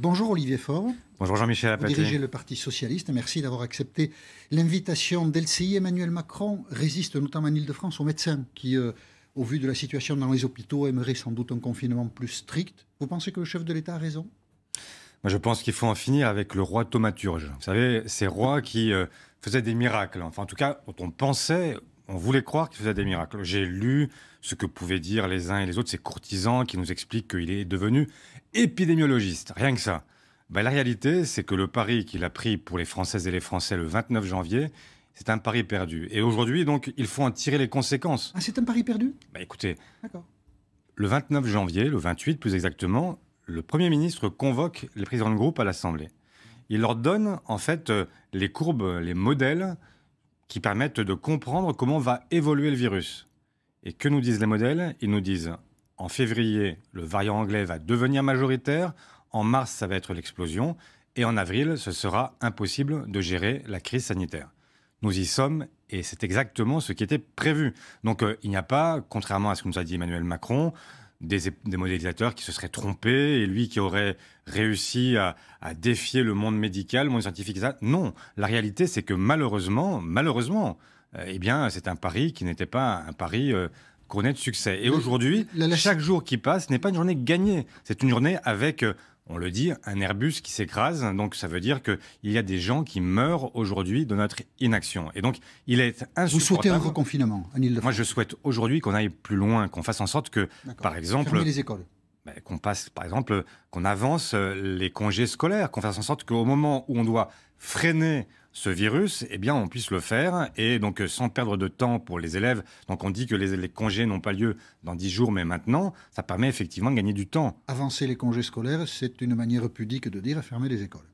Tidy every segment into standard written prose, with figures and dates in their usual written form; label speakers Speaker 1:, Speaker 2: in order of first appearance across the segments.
Speaker 1: Bonjour Olivier Faure.
Speaker 2: Bonjour Jean-Michel
Speaker 1: Vous
Speaker 2: Apathy.
Speaker 1: dirigez le Parti Socialiste. Merci d'avoir accepté l'invitation d'LCI. Emmanuel Macron résiste notamment en Ile-de-France aux médecins qui, au vu de la situation dans les hôpitaux, aimeraient sans doute un confinement plus strict. Vous pensez que le chef de l'État a raison?
Speaker 2: Moi, je pense qu'il faut en finir avec le roi thaumaturge. Vous savez, ces rois qui faisaient des miracles. Enfin, en tout cas, dont on pensait, on voulait croire qu'ils faisaient des miracles. J'ai lu ce que pouvaient dire les uns et les autres, ces courtisans qui nous expliquent qu'il est devenu épidémiologiste. Rien que ça. Ben, la réalité, c'est que le pari qu'il a pris pour les Françaises et les Français le 29 janvier, c'est un pari perdu. Et aujourd'hui, donc, il faut en tirer les conséquences.
Speaker 1: Ah, c'est un pari perdu?
Speaker 2: Ben, écoutez,
Speaker 1: D'accord.
Speaker 2: le 29 janvier, le 28 plus exactement, le Premier ministre convoque les présidents de groupe à l'Assemblée. Il leur donne, en fait, les courbes, les modèles qui permettent de comprendre comment va évoluer le virus. Et que nous disent les modèles? Ils nous disent, en février, le variant anglais va devenir majoritaire, en mars, ça va être l'explosion, et en avril, ce sera impossible de gérer la crise sanitaire. Nous y sommes, et c'est exactement ce qui était prévu. Donc il n'y a pas, contrairement à ce que nous a dit Emmanuel Macron, des modélisateurs qui se seraient trompés, et lui qui aurait réussi à défier le monde médical, le monde scientifique, etc. Non, la réalité, c'est que malheureusement, eh bien, c'est un pari qui n'était pas un pari couronné de succès. Et aujourd'hui, chaque jour qui passe n'est pas une journée gagnée. C'est une journée avec, on le dit, un Airbus qui s'écrase. Donc, ça veut dire qu'il y a des gens qui meurent aujourd'hui de notre inaction. Et donc, il est insupportable.
Speaker 1: Vous souhaitez un reconfinement en Ile-de-France?
Speaker 2: Moi, je souhaite aujourd'hui qu'on aille plus loin, qu'on fasse en sorte que, par exemple...
Speaker 1: Fermer les écoles.
Speaker 2: Qu'on passe, par exemple, qu'on avance les congés scolaires, qu'on fasse en sorte qu'au moment où on doit freiner ce virus, eh bien, on puisse le faire, et donc sans perdre de temps pour les élèves. Donc on dit que les congés n'ont pas lieu dans 10 jours, mais maintenant, ça permet effectivement de gagner du temps.
Speaker 1: Avancer les congés scolaires, c'est une manière pudique de dire fermer les écoles.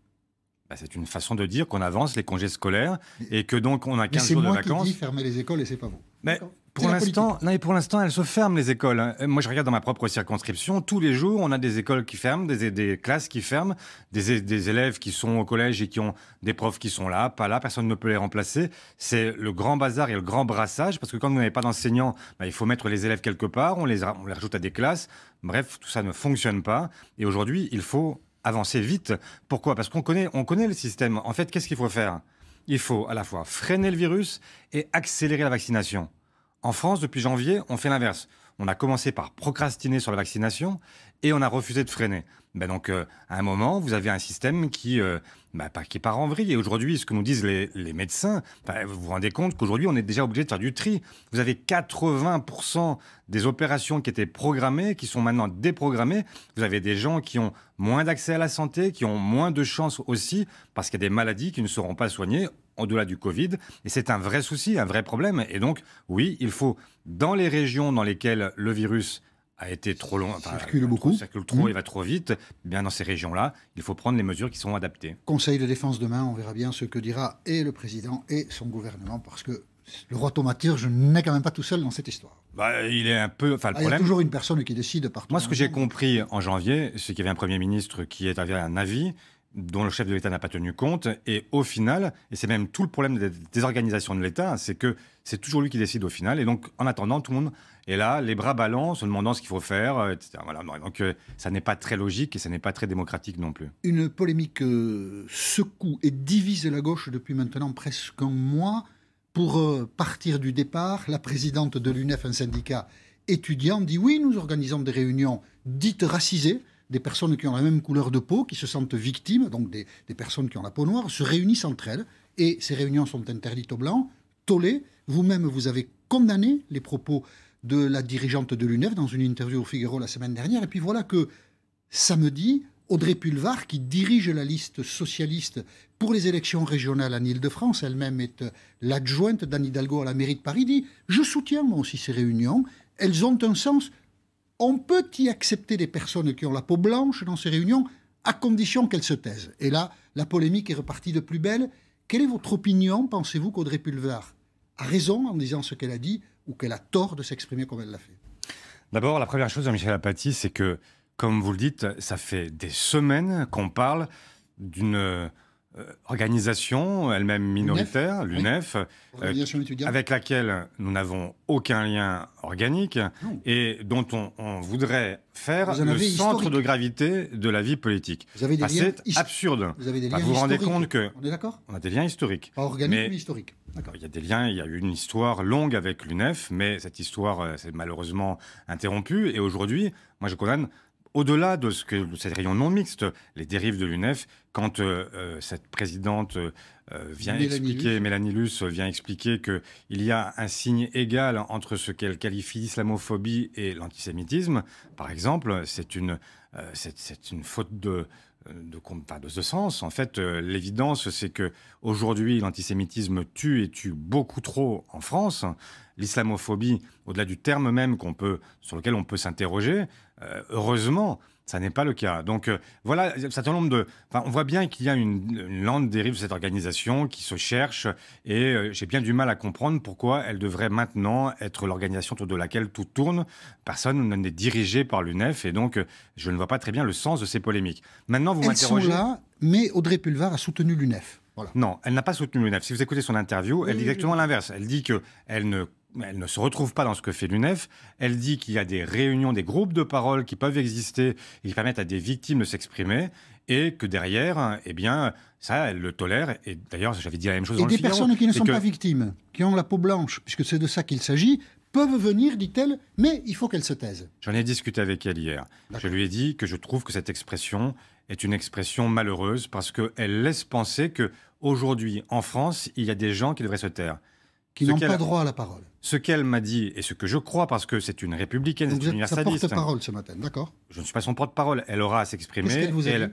Speaker 2: C'est une façon de dire qu'on avance les congés scolaires et que donc on a 15 jours de vacances.
Speaker 1: C'est moi qui dis fermer les écoles et c'est pas vous.
Speaker 2: Mais pour l'instant, elles se ferment, les écoles. Moi, je regarde dans ma propre circonscription. Tous les jours, on a des écoles qui ferment, des classes qui ferment, des élèves qui sont au collège et qui ont des profs qui sont là, pas là, personne ne peut les remplacer. C'est le grand bazar et le grand brassage, parce que quand vous n'avez pas d'enseignants, il faut mettre les élèves quelque part, on les rajoute à des classes. Bref, tout ça ne fonctionne pas. Et aujourd'hui, il faut avancer vite. Pourquoi? Parce qu'on connaît le système. En fait, qu'est-ce qu'il faut faire? Il faut à la fois freiner le virus et accélérer la vaccination. En France, depuis janvier, on fait l'inverse. On a commencé par procrastiner sur la vaccination et on a refusé de freiner. Donc, à un moment, vous avez un système qui part en vrille. Et aujourd'hui, ce que nous disent les médecins, vous vous rendez compte qu'aujourd'hui, on est déjà obligé de faire du tri. Vous avez 80% des opérations qui étaient programmées, qui sont maintenant déprogrammées. Vous avez des gens qui ont moins d'accès à la santé, qui ont moins de chances aussi, parce qu'il y a des maladies qui ne seront pas soignées au-delà du Covid. Et c'est un vrai souci, un vrai problème. Et donc, oui, il faut, dans les régions dans lesquelles le virus a été trop long, circule trop et va trop vite, bien dans ces régions-là, il faut prendre les mesures qui sont adaptées.
Speaker 1: Conseil de défense demain, on verra bien ce que dira et le président et son gouvernement, parce que le roi thaumaturge n'est quand même pas tout seul dans cette histoire.
Speaker 2: Il est un peu... le problème,
Speaker 1: il y a toujours une personne qui décide partout.
Speaker 2: Moi, ce que j'ai compris en janvier, c'est qu'il y avait un Premier ministre qui avait un avis dont le chef de l'État n'a pas tenu compte. Et au final, et c'est même tout le problème des désorganisations de l'État, c'est que c'est toujours lui qui décide au final. Et donc, en attendant, tout le monde est là, les bras ballants, se demandant ce qu'il faut faire, etc. Voilà. Donc, ça n'est pas très logique et ça n'est pas très démocratique non plus.
Speaker 1: Une polémique secoue et divise la gauche depuis maintenant presque un mois. Pour partir du départ, la présidente de l'UNEF, un syndicat étudiant, dit oui, nous organisons des réunions dites racisées. Des personnes qui ont la même couleur de peau, qui se sentent victimes, donc des personnes qui ont la peau noire, se réunissent entre elles. Et ces réunions sont interdites aux Blancs. Tollé, vous-même, vous avez condamné les propos de la dirigeante de l'UNEF dans une interview au Figaro la semaine dernière. Et puis voilà que samedi, Audrey Pulvar, qui dirige la liste socialiste pour les élections régionales en Ile-de-France, elle-même est l'adjointe d'Anne Hidalgo à la mairie de Paris, dit « Je soutiens moi aussi ces réunions, elles ont un sens ». On peut y accepter des personnes qui ont la peau blanche dans ces réunions, à condition qu'elles se taisent. Et là, la polémique est repartie de plus belle. Quelle est votre opinion? Pensez-vous qu'Audrey Pulvar a raison en disant ce qu'elle a dit, ou qu'elle a tort de s'exprimer comme elle l'a fait?
Speaker 2: D'abord, la première chose, Jean-Michel Apathy, c'est que, comme vous le dites, ça fait des semaines qu'on parle d'une organisation, elle-même minoritaire, l'UNEF, avec laquelle nous n'avons aucun lien organique et dont on voudrait faire le centre de gravité de la vie politique. C'est absurde.
Speaker 1: Vous
Speaker 2: vous rendez compte que
Speaker 1: on est d'accord ?
Speaker 2: On a des liens historiques.
Speaker 1: Pas organiques, mais historiques.
Speaker 2: Il y a des liens, il y a eu une histoire longue avec l'UNEF, mais cette histoire s'est malheureusement interrompue. Et aujourd'hui, moi je condamne, au-delà de cette réunion non mixte, les dérives de l'UNEF, quand cette présidente Mélanie Luce vient expliquer qu'il y a un signe égal entre ce qu'elle qualifie d'islamophobie et l'antisémitisme, par exemple, c'est une faute de sens. En fait, l'évidence, c'est que aujourd'hui, l'antisémitisme tue et tue beaucoup trop en France. L'islamophobie, au-delà du terme même sur lequel on peut s'interroger, heureusement, ça n'est pas le cas. Donc voilà, un certain nombre on voit bien qu'il y a une lente dérive de cette organisation qui se cherche et j'ai bien du mal à comprendre pourquoi elle devrait maintenant être l'organisation autour de laquelle tout tourne. Personne n'est dirigé par l'UNEF et donc je ne vois pas très bien le sens de ces polémiques. Maintenant, vous m'interrogez...
Speaker 1: Elles sont là, mais Audrey Pulvar a soutenu l'UNEF. Voilà.
Speaker 2: Non, elle n'a pas soutenu l'UNEF. Si vous écoutez son interview, elle dit exactement l'inverse. Elle dit qu'elle ne se retrouve pas dans ce que fait l'UNEF. Elle dit qu'il y a des réunions, des groupes de parole qui peuvent exister et qui permettent à des victimes de s'exprimer et que derrière, eh bien, ça, elle le tolère. Et d'ailleurs, j'avais dit la même chose dans le Figaro.
Speaker 1: Et des personnes qui ne sont pas victimes, qui ont la peau blanche, puisque c'est de ça qu'il s'agit, peuvent venir, dit-elle, mais il faut qu'elle se taise.
Speaker 2: J'en ai discuté avec elle hier. Je lui ai dit que je trouve que cette expression est une expression malheureuse parce qu'elle laisse penser qu'aujourd'hui, en France, il y a des gens qui devraient se taire.
Speaker 1: Qui n'ont pas droit à la parole.
Speaker 2: Ce qu'elle m'a dit, et ce que je crois, parce que c'est une républicaine, c'est une universaliste.
Speaker 1: Vous êtes sa porte-parole ce matin, d'accord ?
Speaker 2: Je ne suis pas son porte-parole. Elle aura à s'exprimer.
Speaker 1: Qu'est-ce qu'elle vous a dit ?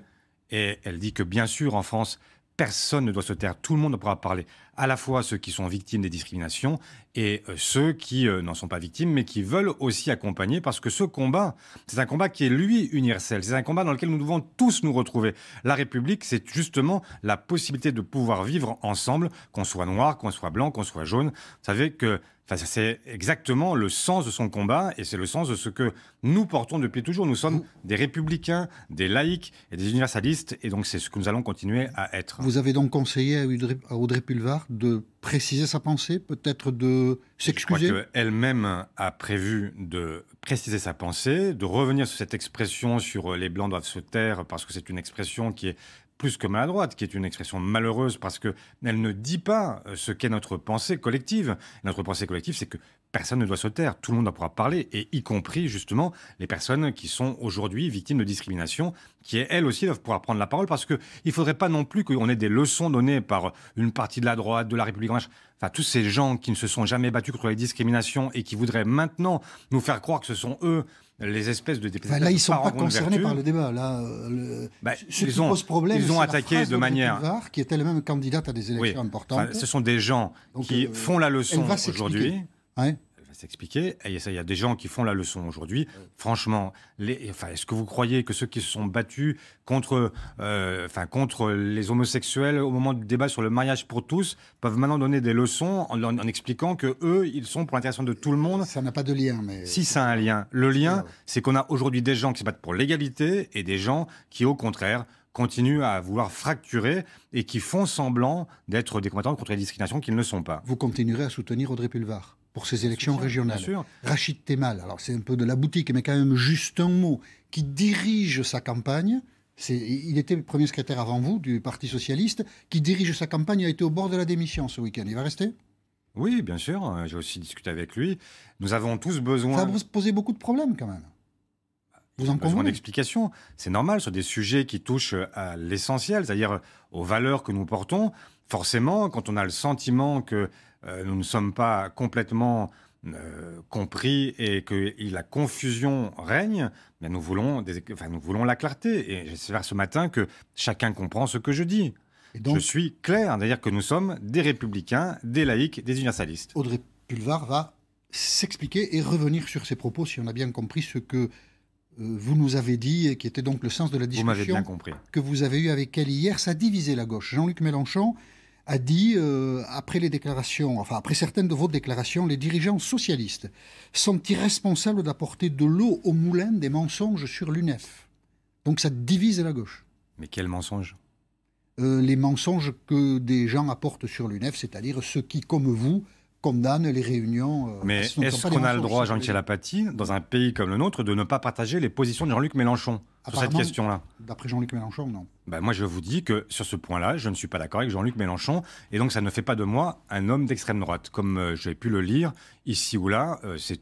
Speaker 2: Et elle dit que, bien sûr, en France, personne ne doit se taire. Tout le monde pourra parler. À la fois ceux qui sont victimes des discriminations et ceux qui n'en sont pas victimes, mais qui veulent aussi accompagner, parce que ce combat, c'est un combat qui est, lui, universel. C'est un combat dans lequel nous devons tous nous retrouver. La République, c'est justement la possibilité de pouvoir vivre ensemble, qu'on soit noir, qu'on soit blanc, qu'on soit jaune. Vous savez que c'est exactement le sens de son combat et c'est le sens de ce que nous portons depuis toujours. Nous sommes des républicains, des laïcs et des universalistes et donc c'est ce que nous allons continuer à être.
Speaker 1: Vous avez donc conseillé à Audrey Pulvar de préciser sa pensée, peut-être de s'excuser ?
Speaker 2: Je crois qu'elle-même a prévu de préciser sa pensée, de revenir sur cette expression sur les Blancs doivent se taire parce que c'est une expression qui est plus que maladroite, qui est une expression malheureuse parce qu'elle ne dit pas ce qu'est notre pensée collective. Notre pensée collective, c'est que personne ne doit se taire, tout le monde doit pouvoir parler, et y compris justement les personnes qui sont aujourd'hui victimes de discrimination, qui elles aussi doivent pouvoir prendre la parole parce qu'il ne faudrait pas non plus qu'on ait des leçons données par une partie de la droite, de la République, enfin tous ces gens qui ne se sont jamais battus contre les discriminations et qui voudraient maintenant nous faire croire que ce sont eux les espèces de députés.
Speaker 1: Là, ils ne sont pas concernés par le débat. Là, ce qui pose problème,
Speaker 2: ils ont attaqué de manière
Speaker 1: Pulvar, qui est elle-même candidate à des élections importantes.
Speaker 2: Ce sont des gens qui font la leçon aujourd'hui.
Speaker 1: Ouais.
Speaker 2: Elle va s'expliquer. Et il y a des gens qui font la leçon aujourd'hui. Franchement, est-ce que vous croyez que ceux qui se sont battus contre les homosexuels au moment du débat sur le mariage pour tous peuvent maintenant donner des leçons en expliquant que eux, ils sont pour l'intéressant de tout le monde?
Speaker 1: Ça n'a pas de lien. Mais...
Speaker 2: Si, ça a un lien. Le lien, c'est qu'on a aujourd'hui des gens qui se battent pour l'égalité et des gens qui, au contraire, continuent à vouloir fracturer et qui font semblant d'être des combattants contre les discriminations qu'ils ne sont pas.
Speaker 1: Vous continuerez à soutenir Audrey Pulvar pour ces élections régionales.
Speaker 2: Bien sûr.
Speaker 1: Rachid Temal, alors c'est un peu de la boutique, mais quand même juste un mot, qui dirige sa campagne. Il était premier secrétaire avant vous du Parti Socialiste, qui dirige sa campagne, a été au bord de la démission ce week-end. Il va rester ?
Speaker 2: Oui, bien sûr. J'ai aussi discuté avec lui. Nous avons tous besoin...
Speaker 1: Ça va poser beaucoup de problèmes quand même. Vous en
Speaker 2: besoin d'explications. C'est normal sur des sujets qui touchent à l'essentiel, c'est-à-dire aux valeurs que nous portons. Forcément, quand on a le sentiment que nous ne sommes pas complètement compris et que la confusion règne, bien nous voulons la clarté. Et j'espère ce matin que chacun comprend ce que je dis. Et donc, je suis clair, c'est-à-dire que nous sommes des républicains, des laïcs, des universalistes.
Speaker 1: Audrey Pulvar va s'expliquer et revenir sur ses propos, si on a bien compris ce que vous nous avez dit, et qui était donc le sens de la discussion
Speaker 2: vous m'avez bien compris.
Speaker 1: Que vous avez eue avec elle hier. Ça divisait la gauche. Jean-Luc Mélenchon a dit, après certaines de vos déclarations, les dirigeants socialistes sont irresponsables d'apporter de l'eau au moulin des mensonges sur l'UNEF. Donc ça divise la gauche.
Speaker 2: Mais quel mensonge ?
Speaker 1: les mensonges que des gens apportent sur l'UNEF, c'est-à-dire ceux qui, comme vous, condamnent les réunions.
Speaker 2: Mais est-ce qu'on a le droit, Jean-Michel Apathy, dans un pays comme le nôtre, de ne pas partager les positions de Jean-Luc Mélenchon sur cette question-là?
Speaker 1: D'après Jean-Luc Mélenchon, non.
Speaker 2: Ben moi, je vous dis que sur ce point-là, je ne suis pas d'accord avec Jean-Luc Mélenchon. Et donc, ça ne fait pas de moi un homme d'extrême droite. Comme j'ai pu le lire ici ou là, ce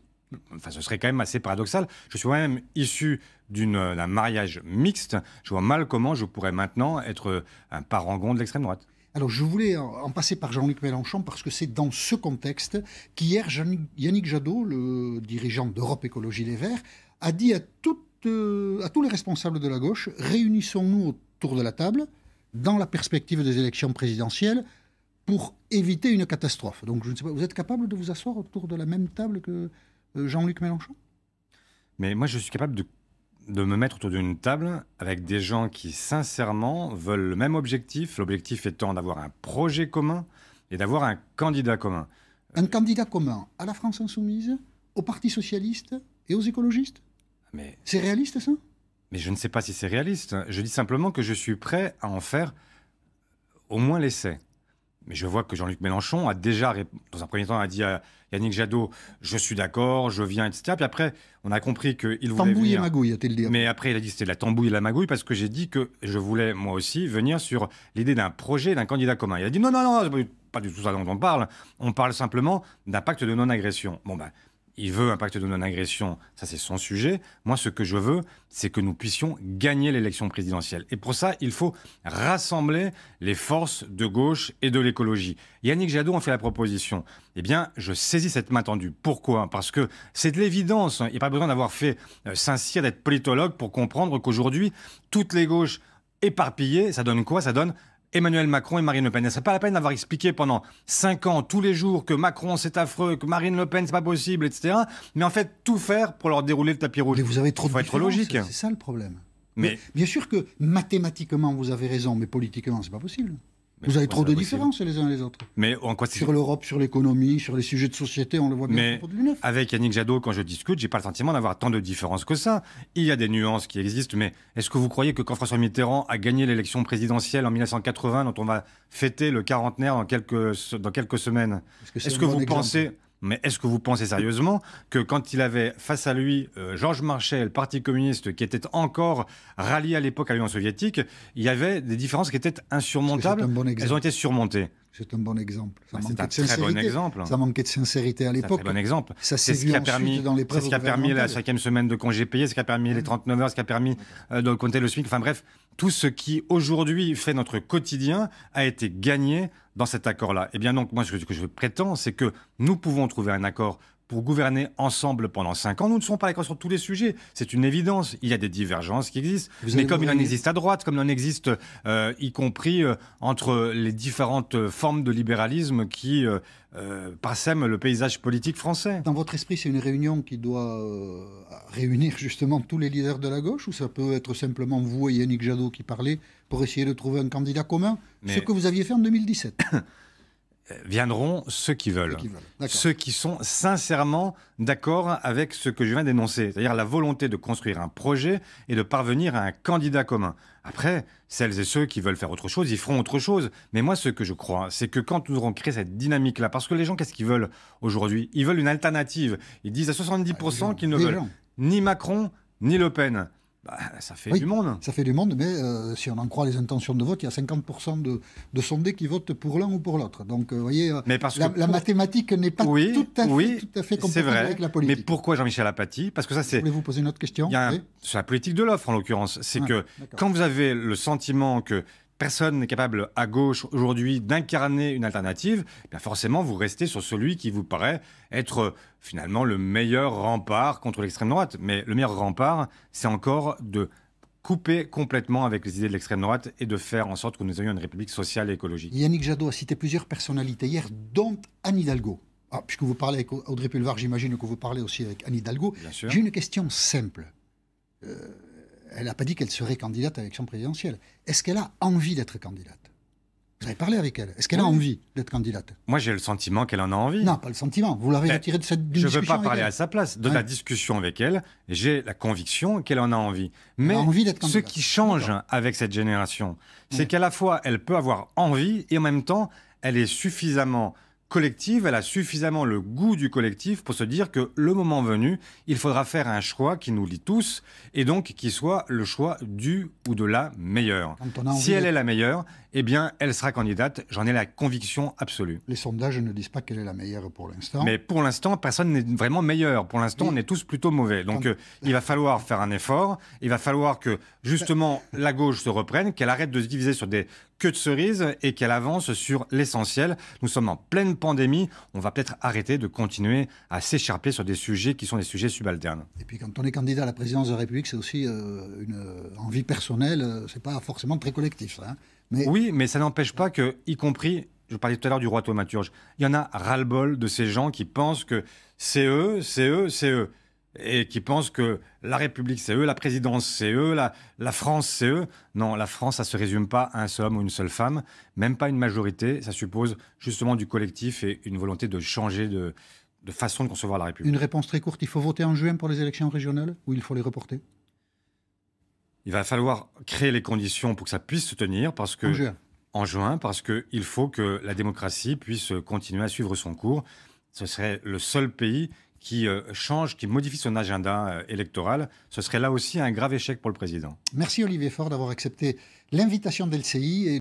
Speaker 2: serait quand même assez paradoxal. Je suis moi-même issu d'un mariage mixte. Je vois mal comment je pourrais maintenant être un parangon de l'extrême droite.
Speaker 1: Alors, je voulais en passer par Jean-Luc Mélenchon parce que c'est dans ce contexte qu'hier, Yannick Jadot, le dirigeant d'Europe Écologie Les Verts, a dit à tous les responsables de la gauche, réunissons-nous autour de la table dans la perspective des élections présidentielles pour éviter une catastrophe. Donc, je ne sais pas, vous êtes capable de vous asseoir autour de la même table que Jean-Luc Mélenchon?
Speaker 2: Mais moi, je suis capable de me mettre autour d'une table avec des gens qui, sincèrement, veulent le même objectif, l'objectif étant d'avoir un projet commun et d'avoir un candidat commun.
Speaker 1: Un candidat commun à la France Insoumise, au Parti Socialiste et aux écologistes?
Speaker 2: Mais
Speaker 1: c'est réaliste, ça?
Speaker 2: Mais je ne sais pas si c'est réaliste. Je dis simplement que je suis prêt à en faire au moins l'essai. Mais je vois que Jean-Luc Mélenchon a déjà, dans un premier temps, a dit à Yannick Jadot, je suis d'accord, je viens, etc. Puis après, on a compris qu'il voulait
Speaker 1: tambouille
Speaker 2: venir.
Speaker 1: Et magouille, a-t-il dit.
Speaker 2: Mais après, il a dit que c'était la tambouille et la magouille parce que j'ai dit que je voulais, moi aussi, venir sur l'idée d'un projet, d'un candidat commun. Il a dit non, non, non, c'est pas du tout ça dont on parle. On parle simplement d'un pacte de non-agression. Bon, ben, il veut un pacte de non-agression, ça c'est son sujet. Moi, ce que je veux, c'est que nous puissions gagner l'élection présidentielle. Et pour ça, il faut rassembler les forces de gauche et de l'écologie. Yannick Jadot en fait la proposition. Eh bien, je saisis cette main tendue. Pourquoi? Parce que c'est de l'évidence. Il n'y a pas besoin d'avoir fait Saint-Cyr, d'être politologue pour comprendre qu'aujourd'hui, toutes les gauches éparpillées, ça donne quoi? Ça donne Emmanuel Macron et Marine Le Pen. Ce n'est pas la peine d'avoir expliqué pendant 5 ans, tous les jours, que Macron c'est affreux, que Marine Le Pen c'est pas possible, etc. Mais en fait, tout faire pour leur dérouler le tapis rouge.
Speaker 1: Mais vous avez trop
Speaker 2: de différences. Il faut être logique.
Speaker 1: C'est ça le problème.
Speaker 2: Mais
Speaker 1: bien sûr que mathématiquement vous avez raison, mais politiquement c'est pas possible. Vous avez trop de différences les uns et les autres.
Speaker 2: Mais en quoi
Speaker 1: sur l'Europe, sur l'économie, sur les sujets de société, on le voit bien
Speaker 2: pour de l'UNEF. Avec Yannick Jadot, quand je discute, j'ai pas le sentiment d'avoir tant de différences que ça. Il y a des nuances qui existent, mais est-ce que vous croyez que quand François Mitterrand a gagné l'élection présidentielle en 1980, dont on va fêter le quarantenaire dans quelques semaines, est-ce que vous pensez... Mais est-ce que vous pensez sérieusement que quand il avait face à lui Georges Marchais, le Parti communiste, qui était encore rallié à l'époque à l'Union soviétique, il y avait des différences qui étaient insurmontables? Elles ont été surmontées.
Speaker 1: C'est un bon exemple.
Speaker 2: C'est un très bon exemple.
Speaker 1: Ça manquait de sincérité à l'époque.
Speaker 2: C'est un très bon exemple.
Speaker 1: Ça c'est ce qui a permis
Speaker 2: la 5e semaine de congés payés, ce qui a permis les 39 heures, ce qui a permis de compter le SMIC. Enfin bref, tout ce qui aujourd'hui fait notre quotidien a été gagné dans cet accord-là. Et bien donc, moi, ce que je prétends, c'est que nous pouvons trouver un accord pour gouverner ensemble pendant 5 ans. Nous ne sommes pas d'accord sur tous les sujets. C'est une évidence. Il y a des divergences qui existent. Mais comme il en existe à droite, comme il en existe, y compris entre les différentes formes de libéralisme qui parsèment le paysage politique français.
Speaker 1: Dans votre esprit, c'est une réunion qui doit réunir justement tous les leaders de la gauche, ou ça peut être simplement vous et Yannick Jadot qui parlez pour essayer de trouver un candidat commun, ce que vous aviez fait en 2017?
Speaker 2: Viendront ceux qui veulent. Ceux qui sont sincèrement d'accord avec ce que je viens d'énoncer, c'est-à-dire la volonté de construire un projet et de parvenir à un candidat commun. Après, celles et ceux qui veulent faire autre chose, ils feront autre chose. Mais moi, ce que je crois, c'est que quand nous aurons créé cette dynamique-là, parce que les gens, qu'est-ce qu'ils veulent aujourd'hui? Ils veulent une alternative. Ils disent à 70% qu'ils ne veulent ni Macron, ni Le Pen. Bah, ça fait du monde.
Speaker 1: Ça fait du monde, mais si on en croit les intentions de vote, il y a 50% de sondés qui votent pour l'un ou pour l'autre. Donc, vous voyez, la mathématique n'est pas tout à fait compatible avec la politique.
Speaker 2: Mais pourquoi Jean-Michel Apathy? Parce que ça, c'est...
Speaker 1: Voulez-vous poser une autre question?
Speaker 2: Sur la politique de l'offre, en l'occurrence. C'est que quand vous avez le sentiment que personne n'est capable à gauche aujourd'hui d'incarner une alternative, bien forcément vous restez sur celui qui vous paraît être finalement le meilleur rempart contre l'extrême droite. Mais le meilleur rempart, c'est encore de couper complètement avec les idées de l'extrême droite et de faire en sorte que nous ayons une république sociale et écologique.
Speaker 1: Yannick Jadot a cité plusieurs personnalités hier, dont Anne Hidalgo. Puisque vous parlez avec Audrey Pulvar, j'imagine que vous parlez aussi avec Anne Hidalgo. J'ai une question simple. Elle n'a pas dit qu'elle serait candidate à l'élection présidentielle. Est-ce qu'elle a envie d'être candidate? Vous avez parlé avec elle. Est-ce qu'elle a envie d'être candidate?
Speaker 2: Moi, j'ai le sentiment qu'elle en a envie.
Speaker 1: Non, pas le sentiment. Vous l'avez retiré de cette discussion.
Speaker 2: Je ne veux pas parler
Speaker 1: avec elle.
Speaker 2: à sa place. De la discussion avec elle, j'ai la conviction qu'elle en a envie. Mais ce qui change avec cette génération, c'est qu'à la fois, elle peut avoir envie et en même temps, elle est suffisamment collective, elle a suffisamment le goût du collectif pour se dire que le moment venu, il faudra faire un choix qui nous lie tous et donc qui soit le choix du ou de la meilleure. Si elle est la meilleure, eh bien, elle sera candidate. J'en ai la conviction absolue.
Speaker 1: Les sondages ne disent pas qu'elle est la meilleure pour l'instant.
Speaker 2: Mais pour l'instant, personne n'est vraiment meilleur. Pour l'instant, on est tous plutôt mauvais. Donc, il va falloir faire un effort. Il va falloir que, justement, la gauche se reprenne, qu'elle arrête de se diviser sur des queues de cerises et qu'elle avance sur l'essentiel. Nous sommes en pleine pandémie. On va peut-être arrêter de continuer à s'écharper sur des sujets qui sont des sujets subalternes.
Speaker 1: Et puis, quand on est candidat à la présidence de la République, c'est aussi une envie personnelle. C'est pas forcément très collectif, ça, hein.
Speaker 2: Oui, mais ça n'empêche pas que, y compris, je parlais tout à l'heure du roi thaumaturge, il y en a ras-le-bol de ces gens qui pensent que c'est eux, et qui pensent que la République, c'est eux, la présidence, c'est eux, la France, c'est eux. Non, la France, ça ne se résume pas à un seul homme ou une seule femme, même pas une majorité. Ça suppose justement du collectif et une volonté de changer de façon de concevoir la République.
Speaker 1: Une réponse très courte, il faut voter en juin pour les élections régionales ou il faut les reporter?
Speaker 2: Il va falloir créer les conditions pour que ça puisse se tenir, parce que en juin, parce qu'il faut que la démocratie puisse continuer à suivre son cours. Ce serait le seul pays qui change, qui modifie son agenda électoral. Ce serait là aussi un grave échec pour le président.
Speaker 1: Merci Olivier Faure d'avoir accepté l'invitation d'LCI.